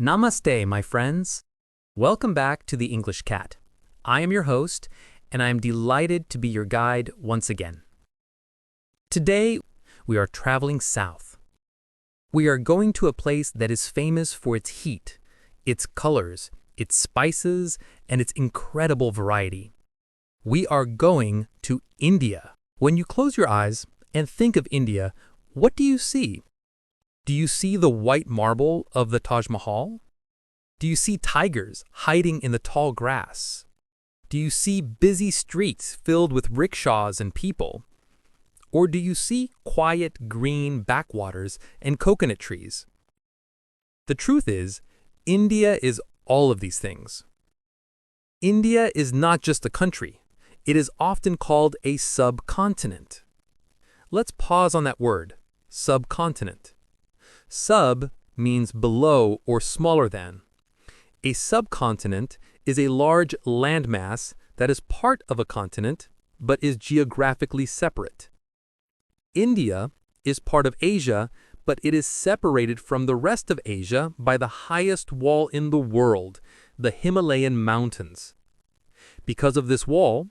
Namaste, my friends. Welcome back to the English Cat. I am your host, and I am delighted to be your guide once again. Today, we are traveling south. We are going to a place that is famous for its heat, its colors, its spices, and its incredible variety. We are going to India. When you close your eyes and think of India, what do you see? Do you see the white marble of the Taj Mahal? Do you see tigers hiding in the tall grass? Do you see busy streets filled with rickshaws and people? Or do you see quiet green backwaters and coconut trees? The truth is, India is all of these things. India is not just a country. It is often called a subcontinent. Let's pause on that word, subcontinent. Sub means below or smaller than. A subcontinent is a large landmass that is part of a continent but is geographically separate. India is part of Asia, but it is separated from the rest of Asia by the highest wall in the world, the Himalayan mountains. Because of this wall,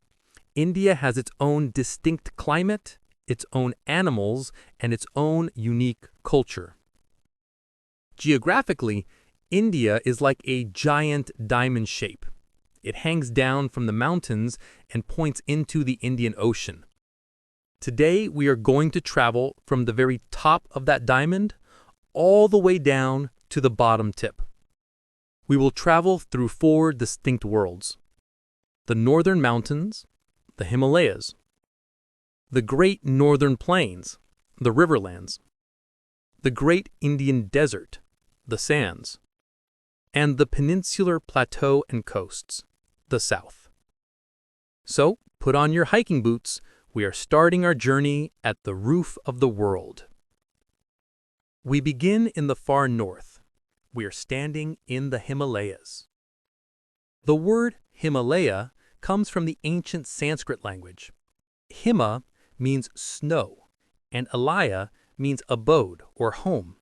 India has its own distinct climate, its own animals, and its own unique culture. Geographically, India is like a giant diamond shape. It hangs down from the mountains and points into the Indian Ocean. Today, we are going to travel from the very top of that diamond all the way down to the bottom tip. We will travel through 4 distinct worlds: the northern mountains, the Himalayas, the Great Northern Plains, the Riverlands, the Great Indian Desert, the sands, and the peninsular plateau and coasts, the south. So, put on your hiking boots. We are starting our journey at the roof of the world. We begin in the far north. We are standing in the Himalayas. The word Himalaya comes from the ancient Sanskrit language. Hima means snow, and Alaya means abode or home.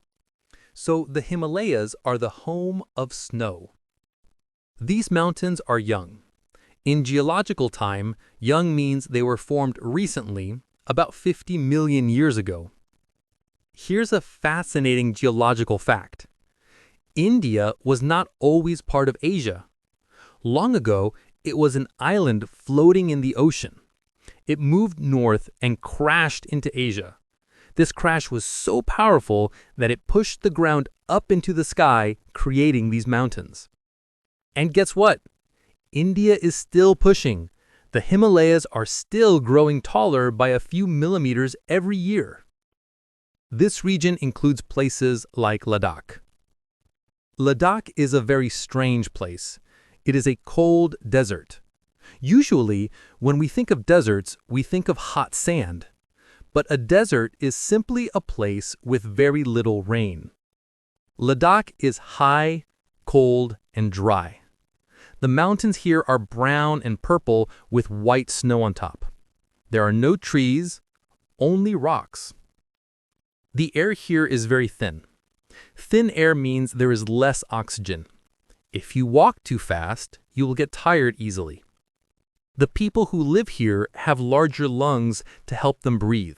So the Himalayas are the home of snow. These mountains are young. In geological time, young means they were formed recently, about 50 million years ago. Here's a fascinating geological fact. India was not always part of Asia. Long ago, it was an island floating in the ocean. It moved north and crashed into Asia. This crash was so powerful that it pushed the ground up into the sky, creating these mountains. And guess what? India is still pushing. The Himalayas are still growing taller by a few millimeters every year. This region includes places like Ladakh. Ladakh is a very strange place. It is a cold desert. Usually, when we think of deserts, we think of hot sand. But a desert is simply a place with very little rain. Ladakh is high, cold, and dry. The mountains here are brown and purple with white snow on top. There are no trees, only rocks. The air here is very thin. Thin air means there is less oxygen. If you walk too fast, you will get tired easily. The people who live here have larger lungs to help them breathe.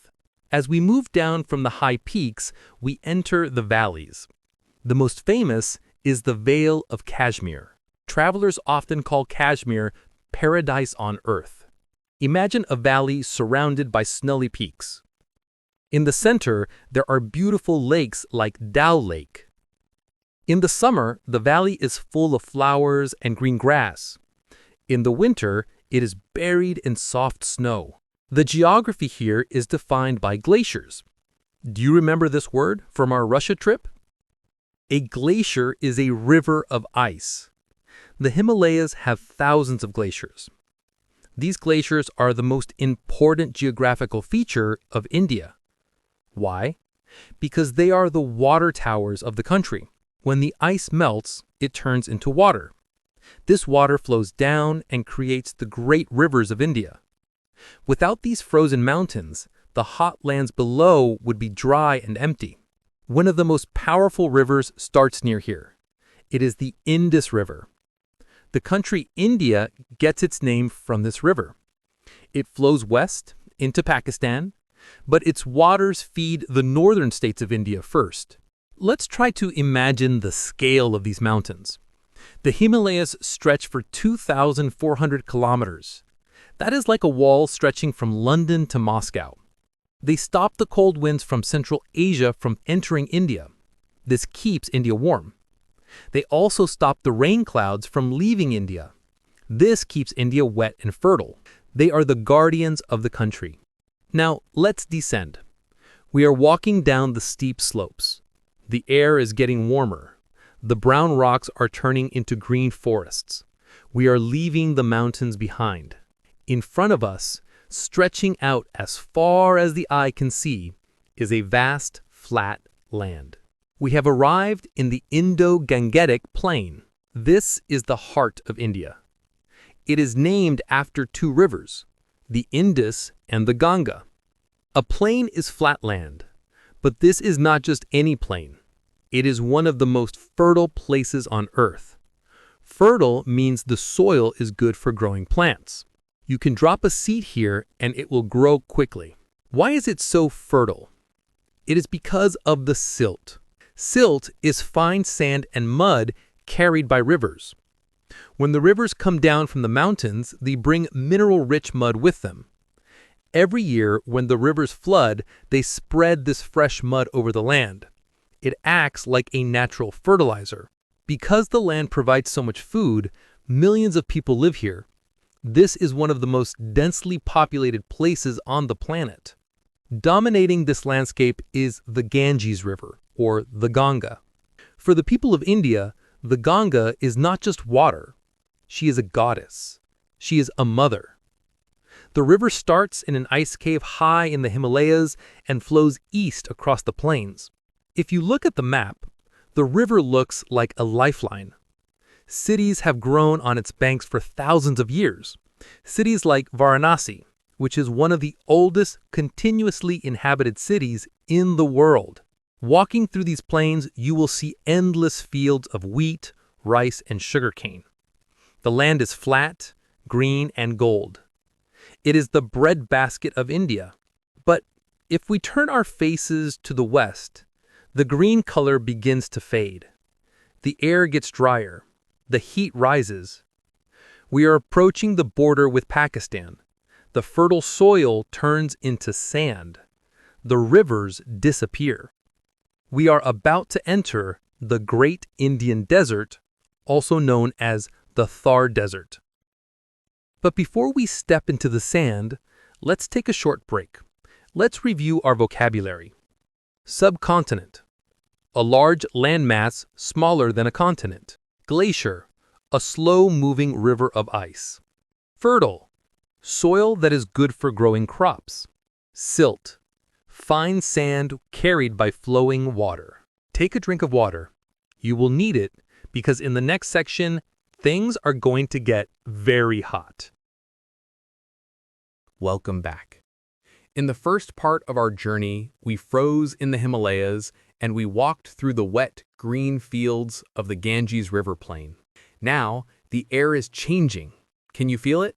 As we move down from the high peaks, we enter the valleys. The most famous is the Vale of Kashmir. Travelers often call Kashmir paradise on earth. Imagine a valley surrounded by snowy peaks. In the center, there are beautiful lakes like Dal Lake. In the summer, the valley is full of flowers and green grass. In the winter, it is buried in soft snow. The geography here is defined by glaciers. Do you remember this word from our Russia trip? A glacier is a river of ice. The Himalayas have thousands of glaciers. These glaciers are the most important geographical feature of India. Why? Because they are the water towers of the country. When the ice melts, it turns into water. This water flows down and creates the great rivers of India. Without these frozen mountains, the hot lands below would be dry and empty. One of the most powerful rivers starts near here. It is the Indus River. The country India gets its name from this river. It flows west into Pakistan, but its waters feed the northern states of India first. Let's try to imagine the scale of these mountains. The Himalayas stretch for 2,400 kilometers. That is like a wall stretching from London to Moscow. They stop the cold winds from Central Asia from entering India. This keeps India warm. They also stop the rain clouds from leaving India. This keeps India wet and fertile. They are the guardians of the country. Now, let's descend. We are walking down the steep slopes. The air is getting warmer. The brown rocks are turning into green forests. We are leaving the mountains behind. In front of us, stretching out as far as the eye can see, is a vast, flat land. We have arrived in the Indo-Gangetic Plain. This is the heart of India. It is named after two rivers, the Indus and the Ganga. A plain is flat land, but this is not just any plain. It is one of the most fertile places on Earth. Fertile means the soil is good for growing plants. You can drop a seed here and it will grow quickly. Why is it so fertile? It is because of the silt. Silt is fine sand and mud carried by rivers. When the rivers come down from the mountains, they bring mineral-rich mud with them. Every year, when the rivers flood, they spread this fresh mud over the land. It acts like a natural fertilizer. Because the land provides so much food, millions of people live here. This is one of the most densely populated places on the planet. Dominating this landscape is the Ganges River, or the Ganga. For the people of India, the Ganga is not just water. She is a goddess. She is a mother. The river starts in an ice cave high in the Himalayas and flows east across the plains. If you look at the map, the river looks like a lifeline. Cities have grown on its banks for thousands of years. Cities like Varanasi, which is one of the oldest continuously inhabited cities in the world. Walking through these plains, you will see endless fields of wheat, rice, and sugarcane. The land is flat, green, and gold. It is the breadbasket of India. But if we turn our faces to the west, the green color begins to fade. The air gets drier. The heat rises. We are approaching the border with Pakistan. The fertile soil turns into sand. The rivers disappear. We are about to enter the Great Indian Desert, also known as the Thar Desert. But before we step into the sand, let's take a short break. Let's review our vocabulary. Subcontinent, a large landmass smaller than a continent. Glacier, a slow-moving river of ice. Fertile, soil that is good for growing crops. Silt, fine sand carried by flowing water. Take a drink of water. You will need it because in the next section, things are going to get very hot. Welcome back. In the first part of our journey, we froze in the Himalayas and we walked through the wet, green fields of the Ganges River plain. Now, the air is changing. Can you feel it?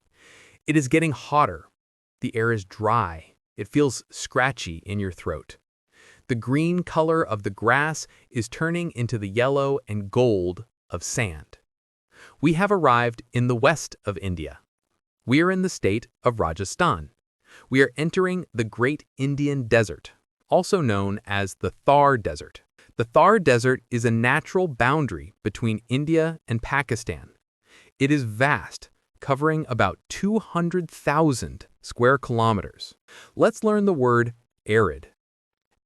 It is getting hotter. The air is dry. It feels scratchy in your throat. The green color of the grass is turning into the yellow and gold of sand. We have arrived in the west of India. We are in the state of Rajasthan. We are entering the Great Indian Desert, also known as the Thar Desert. The Thar Desert is a natural boundary between India and Pakistan. It is vast, covering about 200,000 square kilometers. Let's learn the word arid.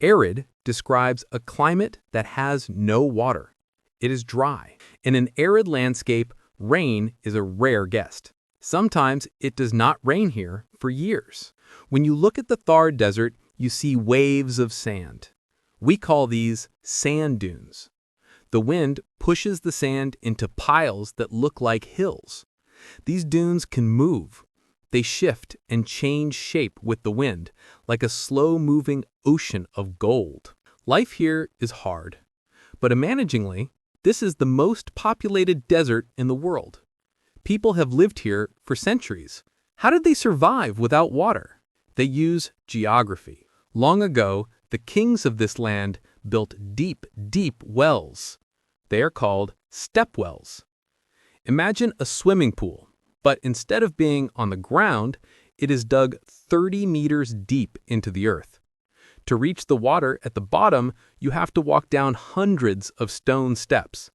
Arid describes a climate that has no water. It is dry. In an arid landscape, rain is a rare guest. Sometimes it does not rain here for years. When you look at the Thar Desert, you see waves of sand. We call these sand dunes. The wind pushes the sand into piles that look like hills. These dunes can move. They shift and change shape with the wind, like a slow-moving ocean of gold. Life here is hard, but managingly, This is the most populated desert in the world. People have lived here for centuries. How did they survive without water? They use geography. Long ago, the kings of this land built deep, deep wells. They are called stepwells. Imagine a swimming pool, but instead of being on the ground, it is dug 30 meters deep into the earth. To reach the water at the bottom, you have to walk down hundreds of stone steps.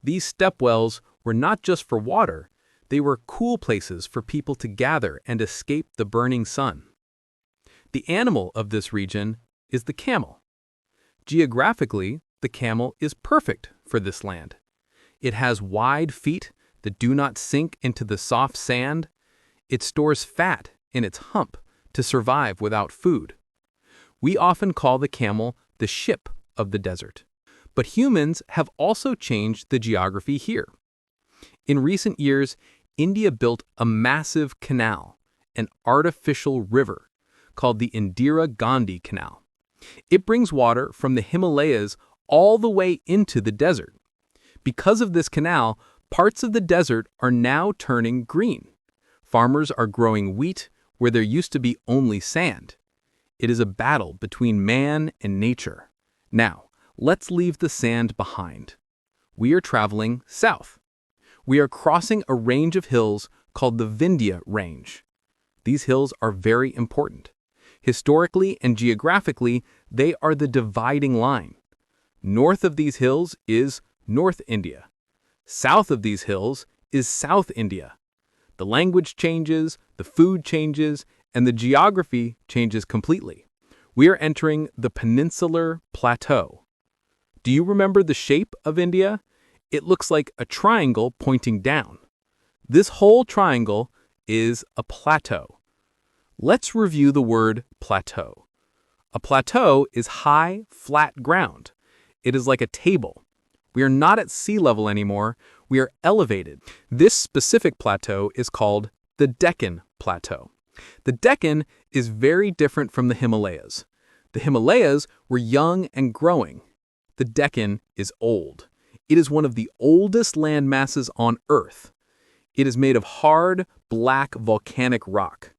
These stepwells were not just for water, they were cool places for people to gather and escape the burning sun. The animal of this region is the camel. Geographically, the camel is perfect for this land. It has wide feet that do not sink into the soft sand. It stores fat in its hump to survive without food. We often call the camel the ship of the desert. But humans have also changed the geography here. In recent years, India built a massive canal, an artificial river, called the Indira Gandhi Canal. It brings water from the Himalayas all the way into the desert. Because of this canal, parts of the desert are now turning green. Farmers are growing wheat where there used to be only sand. It is a battle between man and nature. Now, let's leave the sand behind. We are traveling south. We are crossing a range of hills called the Vindhya Range. These hills are very important. Historically and geographically, they are the dividing line. North of these hills is North India. South of these hills is South India. The language changes, the food changes, and the geography changes completely. We are entering the peninsular plateau. Do you remember the shape of India? It looks like a triangle pointing down. This whole triangle is a plateau. Let's review the word plateau. A plateau is high, flat ground. It is like a table. We are not at sea level anymore. We are elevated. This specific plateau is called the Deccan Plateau. The Deccan is very different from the Himalayas. The Himalayas were young and growing. The Deccan is old. It is one of the oldest land masses on Earth. It is made of hard, black volcanic rock.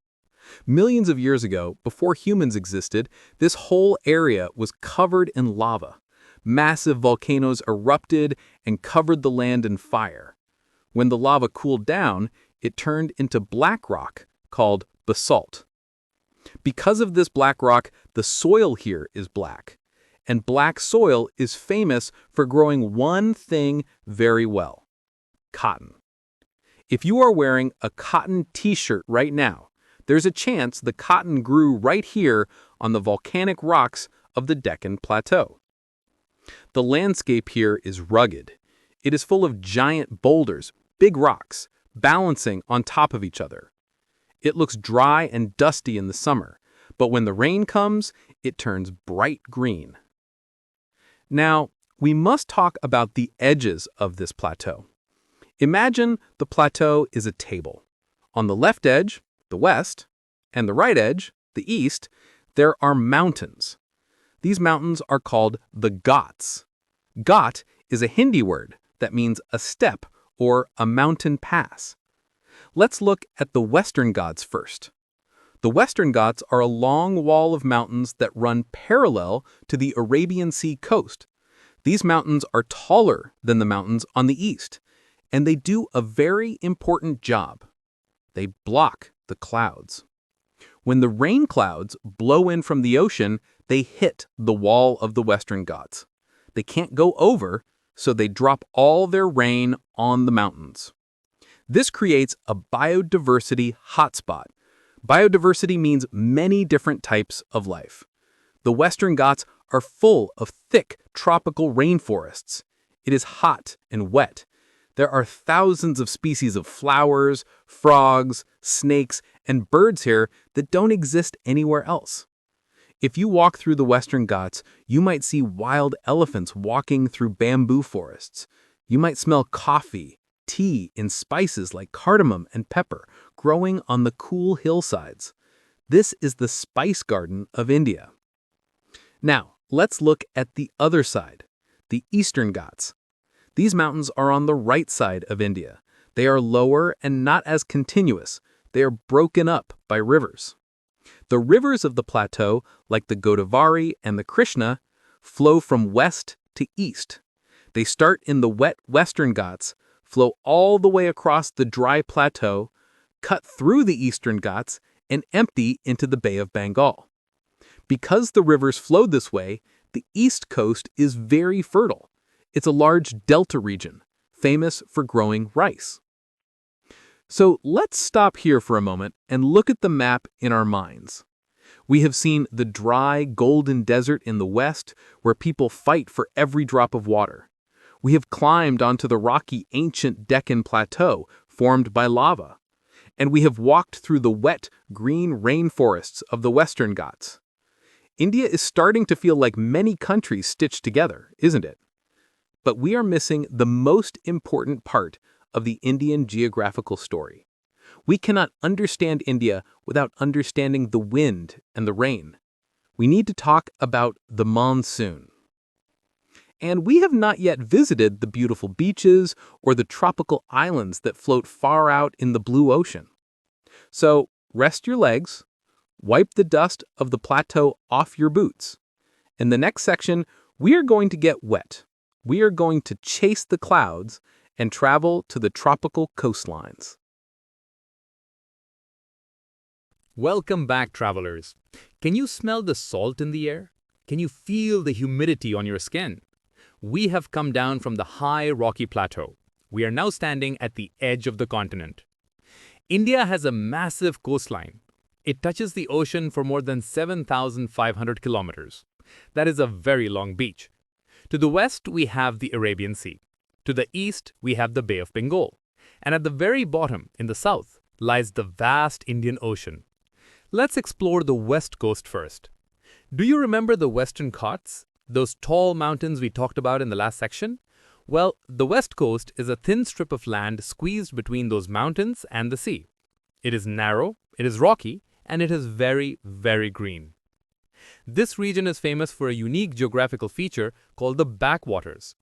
Millions of years ago, before humans existed, this whole area was covered in lava. Massive volcanoes erupted and covered the land in fire. When the lava cooled down, it turned into black rock called basalt. Because of this black rock, the soil here is black. And black soil is famous for growing one thing very well: cotton. If you are wearing a cotton t-shirt right now, there's a chance the cotton grew right here on the volcanic rocks of the Deccan Plateau. The landscape here is rugged. It is full of giant boulders, big rocks, balancing on top of each other. It looks dry and dusty in the summer, but when the rain comes, it turns bright green. Now, we must talk about the edges of this plateau. Imagine the plateau is a table. On the left edge, the west, and the right edge, the east, there are mountains. These mountains are called the Ghats. Ghat is a Hindi word that means a step or a mountain pass. Let's look at the Western Ghats first. The Western Ghats are a long wall of mountains that run parallel to the Arabian Sea coast. These mountains are taller than the mountains on the east, and they do a very important job. They block the clouds. When the rain clouds blow in from the ocean, they hit the wall of the Western Ghats. They can't go over, so they drop all their rain on the mountains. This creates a biodiversity hotspot. Biodiversity means many different types of life. The Western Ghats are full of thick tropical rainforests. It is hot and wet. There are thousands of species of flowers, frogs, snakes, and birds here that don't exist anywhere else. If you walk through the Western Ghats, you might see wild elephants walking through bamboo forests. You might smell coffee, tea, and spices like cardamom and pepper growing on the cool hillsides. This is the spice garden of India. Now, let's look at the other side, the Eastern Ghats. These mountains are on the right side of India. They are lower and not as continuous. They are broken up by rivers. The rivers of the plateau, like the Godavari and the Krishna, flow from west to east. They start in the wet Western Ghats, flow all the way across the dry plateau, cut through the Eastern Ghats, and empty into the Bay of Bengal. Because the rivers flow this way, the east coast is very fertile. It's a large delta region, famous for growing rice. So let's stop here for a moment and look at the map in our minds. We have seen the dry, golden desert in the west, where people fight for every drop of water. We have climbed onto the rocky, ancient Deccan Plateau, formed by lava. And we have walked through the wet, green rainforests of the Western Ghats. India is starting to feel like many countries stitched together, isn't it? But we are missing the most important part of the Indian geographical story. We cannot understand India without understanding the wind and the rain. We need to talk about the monsoon. And we have not yet visited the beautiful beaches or the tropical islands that float far out in the blue ocean. So rest your legs, wipe the dust of the plateau off your boots. In the next section, we are going to get wet. We are going to chase the clouds and travel to the tropical coastlines. Welcome back, travelers. Can you smell the salt in the air? Can you feel the humidity on your skin? We have come down from the high rocky plateau. We are now standing at the edge of the continent. India has a massive coastline. It touches the ocean for more than 7,500 kilometers. That is a very long beach. To the west, we have the Arabian Sea. To the east, we have the Bay of Bengal. And at the very bottom, in the south, lies the vast Indian Ocean. Let's explore the west coast first. Do you remember the Western Ghats? Those tall mountains we talked about in the last section? Well, the west coast is a thin strip of land squeezed between those mountains and the sea. It is narrow, it is rocky, and it is very, very green. This region is famous for a unique geographical feature called the backwaters.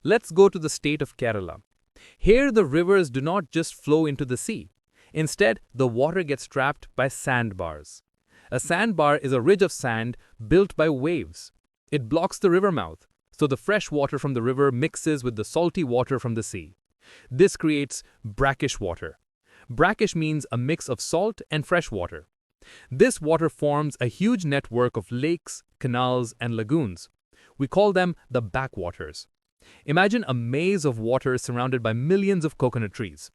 Let's go to the state of Kerala. Here, the rivers do not just flow into the sea. Instead, the water gets trapped by sandbars. A sandbar is a ridge of sand built by waves. It blocks the river mouth, so the fresh water from the river mixes with the salty water from the sea. This creates brackish water. Brackish means a mix of salt and fresh water. This water forms a huge network of lakes, canals, and lagoons. We call them the backwaters. Imagine a maze of water surrounded by millions of coconut trees.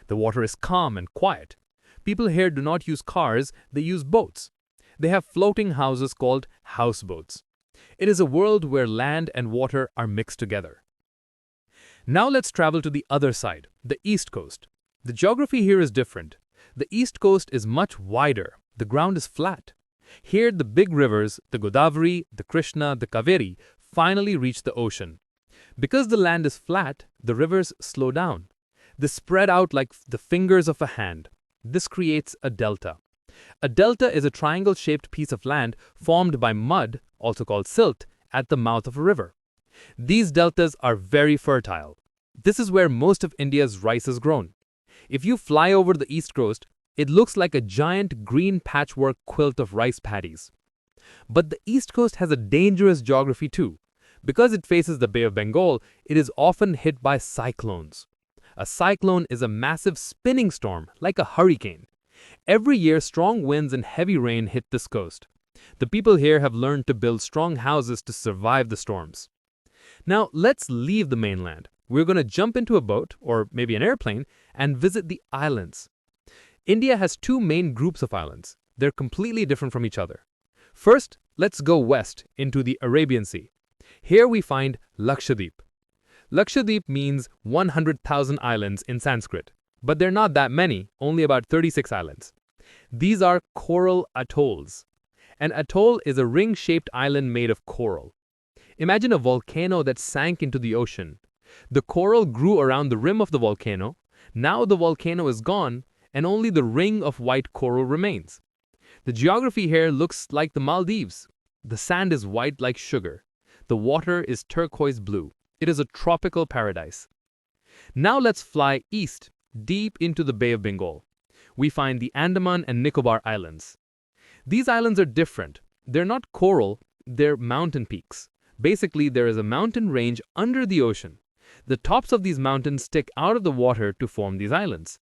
The water is calm and quiet. People here do not use cars, they use boats. They have floating houses called houseboats. It is a world where land and water are mixed together. Now let's travel to the other side, the east coast. The geography here is different. The east coast is much wider. The ground is flat. Here, the big rivers, the Godavari, the Krishna, the Kaveri, finally reach the ocean. Because the land is flat, the rivers slow down. They spread out like the fingers of a hand. This creates a delta. A delta is a triangle-shaped piece of land formed by mud, also called silt, at the mouth of a river. These deltas are very fertile. This is where most of India's rice is grown. If you fly over the east coast, it looks like a giant green patchwork quilt of rice paddies. But the east coast has a dangerous geography too. Because it faces the Bay of Bengal, it is often hit by cyclones. A cyclone is a massive spinning storm, like a hurricane. Every year, strong winds and heavy rain hit this coast. The people here have learned to build strong houses to survive the storms. Now, let's leave the mainland. We're going to jump into a boat, or maybe an airplane, and visit the islands. India has two main groups of islands. They're completely different from each other. First, let's go west into the Arabian Sea. Here we find Lakshadweep. Lakshadweep means 100,000 islands in Sanskrit, but they're not that many, only about 36 islands. These are coral atolls. An atoll is a ring-shaped island made of coral. Imagine a volcano that sank into the ocean. The coral grew around the rim of the volcano. Now the volcano is gone, and only the ring of white coral remains. The geography here looks like the Maldives. The sand is white like sugar. The water is turquoise blue. It is a tropical paradise. Now let's fly east, deep into the Bay of Bengal. We find the Andaman and Nicobar Islands. These islands are different. They're not coral, they're mountain peaks. Basically, there is a mountain range under the ocean. The tops of these mountains stick out of the water to form these islands.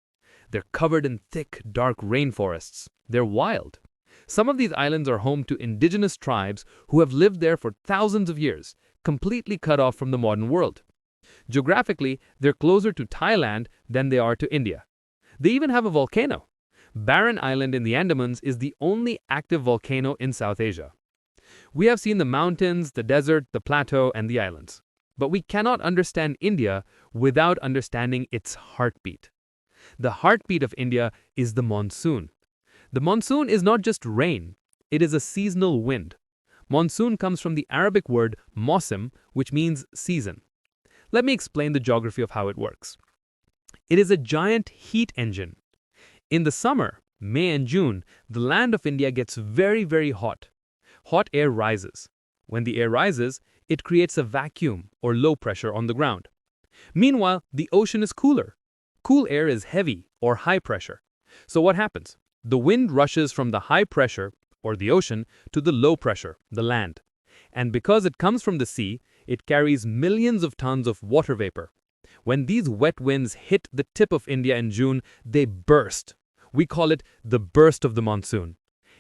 They're covered in thick, dark rainforests. They're wild. Some of these islands are home to indigenous tribes who have lived there for thousands of years, completely cut off from the modern world. Geographically, they're closer to Thailand than they are to India. They even have a volcano. Barren Island in the Andamans is the only active volcano in South Asia. We have seen the mountains, the desert, the plateau, and the islands. But we cannot understand India without understanding its heartbeat. The heartbeat of India is the monsoon. The monsoon is not just rain, it is a seasonal wind. Monsoon comes from the Arabic word mausim, which means season. Let me explain the geography of how it works. It is a giant heat engine. In the summer, May and June, the land of India gets very, very hot. Hot air rises. When the air rises, it creates a vacuum or low pressure on the ground. Meanwhile, the ocean is cooler. Cool air is heavy or high pressure. So what happens? The wind rushes from the high pressure, or the ocean, to the low pressure, the land. And because it comes from the sea, it carries millions of tons of water vapor. When these wet winds hit the tip of India in June, they burst. We call it the burst of the monsoon.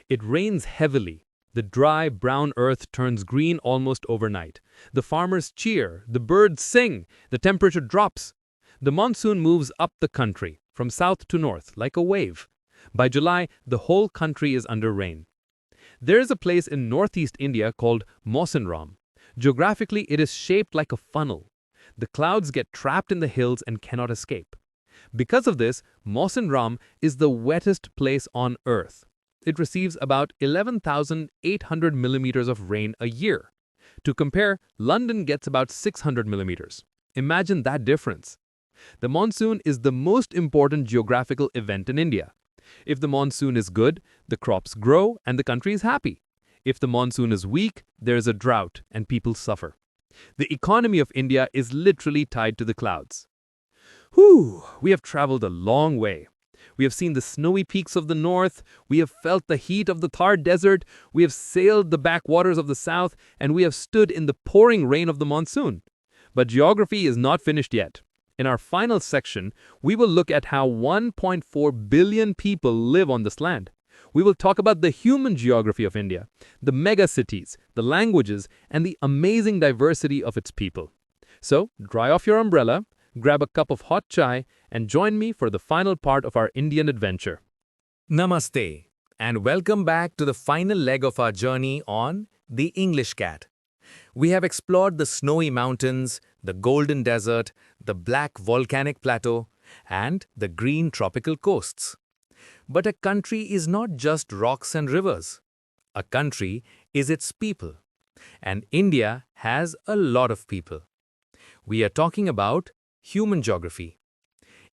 It rains heavily. The dry, brown earth turns green almost overnight. The farmers cheer, the birds sing, the temperature drops. The monsoon moves up the country, from south to north, like a wave. By July, the whole country is under rain. There is a place in northeast India called Monsoon. Geographically, it is shaped like a funnel. The clouds get trapped in the hills and cannot escape. Because of this, Monsoon is the wettest place on Earth. It receives about 11,800 millimeters of rain a year. To compare, London gets about 600 millimeters. Imagine that difference. The monsoon is the most important geographical event in India. If the monsoon is good, the crops grow and the country is happy. If the monsoon is weak, there is a drought and people suffer. The economy of India is literally tied to the clouds. We have traveled a long way. We have seen the snowy peaks of the north, we have felt the heat of the Thar desert, we have sailed the backwaters of the south, and we have stood in the pouring rain of the monsoon. But geography is not finished yet. In our final section, we will look at how 1.4 billion people live on this land. We will talk about the human geography of India, the megacities, the languages, and the amazing diversity of its people. So, dry off your umbrella, grab a cup of hot chai, and join me for the final part of our Indian adventure. Namaste, and welcome back to the final leg of our journey on the English cat. We have explored the snowy mountains, the golden desert, the black volcanic plateau, and the green tropical coasts. But a country is not just rocks and rivers. A country is its people. And India has a lot of people. We are talking about human geography.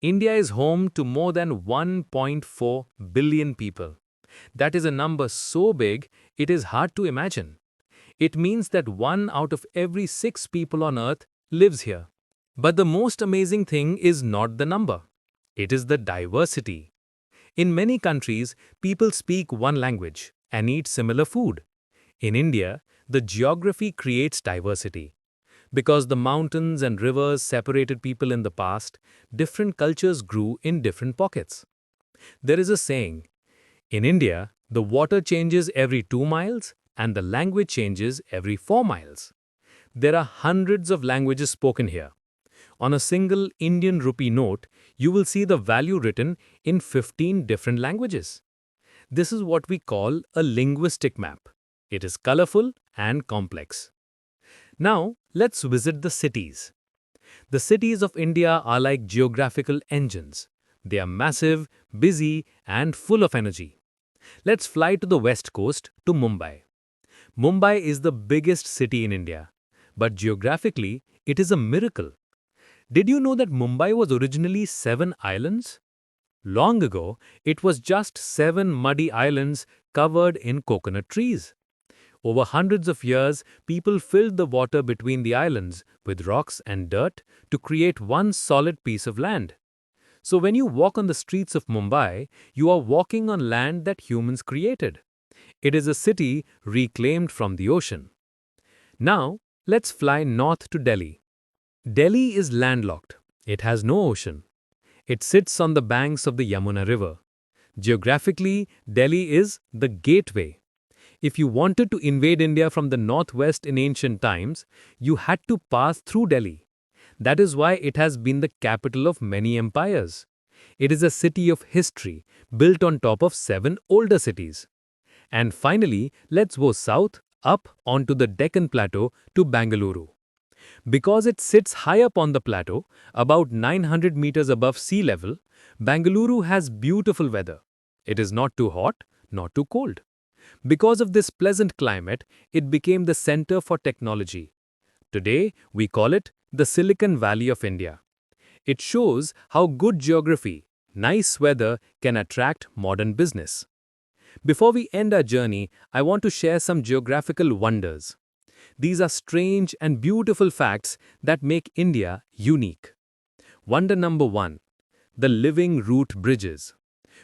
India is home to more than 1.4 billion people. That is a number so big, it is hard to imagine. It means that 1 out of every 6 people on Earth lives here. But the most amazing thing is not the number. It is the diversity. In many countries, people speak one language and eat similar food. In India, the geography creates diversity. Because the mountains and rivers separated people in the past, different cultures grew in different pockets. There is a saying, in India, the water changes every 2 miles and the language changes every 4 miles. There are hundreds of languages spoken here. On a single Indian rupee note, you will see the value written in 15 different languages. This is what we call a linguistic map. It is colorful and complex. Now, let's visit the cities. The cities of India are like geographical engines. They are massive, busy, and full of energy. Let's fly to the west coast, to Mumbai. Mumbai is the biggest city in India, but geographically, it is a miracle. Did you know that Mumbai was originally 7 islands? Long ago, it was just 7 muddy islands covered in coconut trees. Over hundreds of years, people filled the water between the islands with rocks and dirt to create one solid piece of land. So when you walk on the streets of Mumbai, you are walking on land that humans created. It is a city reclaimed from the ocean. Now, let's fly north to Delhi. Delhi is landlocked. It has no ocean. It sits on the banks of the Yamuna River. Geographically, Delhi is the gateway. If you wanted to invade India from the northwest in ancient times, you had to pass through Delhi. That is why it has been the capital of many empires. It is a city of history, built on top of 7 older cities. And finally, let's go south, up onto the Deccan Plateau to Bengaluru. Because it sits high up on the plateau, about 900 meters above sea level, Bengaluru has beautiful weather. It is not too hot, not too cold. Because of this pleasant climate, it became the center for technology. Today, we call it the Silicon Valley of India. It shows how good geography, nice weather can attract modern business. Before we end our journey, I want to share some geographical wonders. These are strange and beautiful facts that make India unique. Wonder number 1. The living root bridges.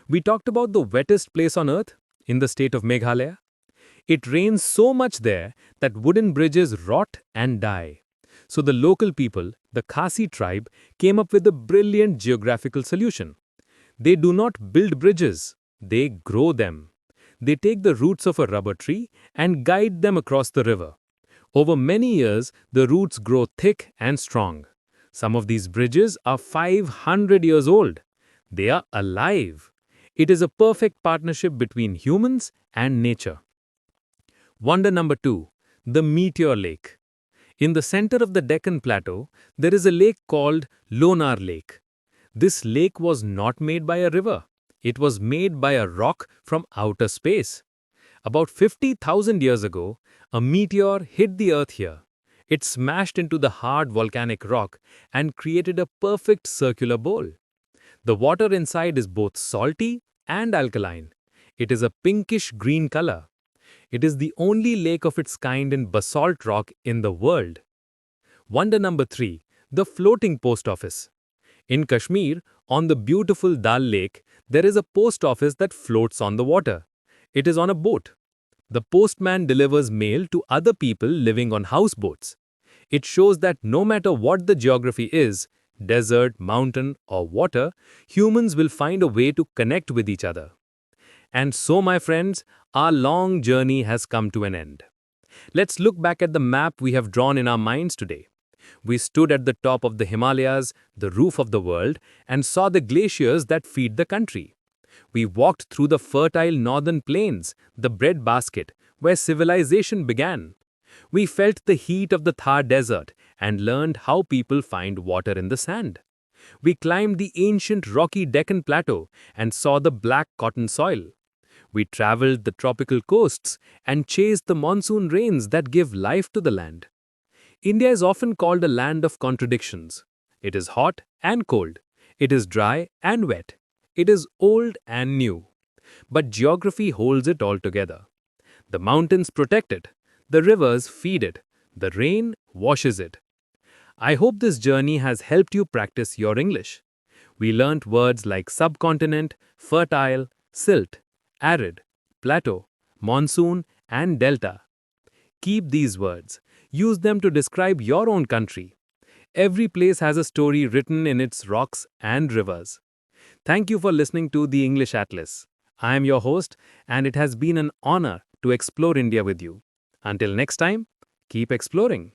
We talked about the wettest place on earth, in the state of Meghalaya. It rains so much there that wooden bridges rot and die. So the local people, the Khasi tribe, came up with a brilliant geographical solution. They do not build bridges, they grow them. They take the roots of a rubber tree and guide them across the river. Over many years, the roots grow thick and strong. Some of these bridges are 500 years old. They are alive. It is a perfect partnership between humans and nature. Wonder number 2. The Meteor Lake. In the center of the Deccan Plateau, there is a lake called Lonar Lake. This lake was not made by a river. It was made by a rock from outer space. About 50,000 years ago, a meteor hit the earth here. It smashed into the hard volcanic rock and created a perfect circular bowl. The water inside is both salty and alkaline. It is a pinkish-green color. It is the only lake of its kind in basalt rock in the world. Wonder number 3. The floating post office. In Kashmir, on the beautiful Dal Lake, there is a post office that floats on the water. It is on a boat. The postman delivers mail to other people living on houseboats. It shows that no matter what the geography is, desert, mountain, or water, humans will find a way to connect with each other. And so, my friends, our long journey has come to an end. Let's look back at the map we have drawn in our minds today. We stood at the top of the Himalayas, the roof of the world, and saw the glaciers that feed the country. We walked through the fertile northern plains, the breadbasket, where civilization began. We felt the heat of the Thar desert and learned how people find water in the sand. We climbed the ancient rocky Deccan Plateau and saw the black cotton soil. We traveled the tropical coasts and chased the monsoon rains that give life to the land. India is often called a land of contradictions. It is hot and cold. It is dry and wet. It is old and new. But geography holds it all together. The mountains protect it. The rivers feed it. The rain washes it. I hope this journey has helped you practice your English. We learnt words like subcontinent, fertile, silt, arid, plateau, monsoon, and delta. Keep these words. Use them to describe your own country. Every place has a story written in its rocks and rivers. Thank you for listening to The English Atlas. I am your host, and it has been an honor to explore India with you. Until next time, keep exploring.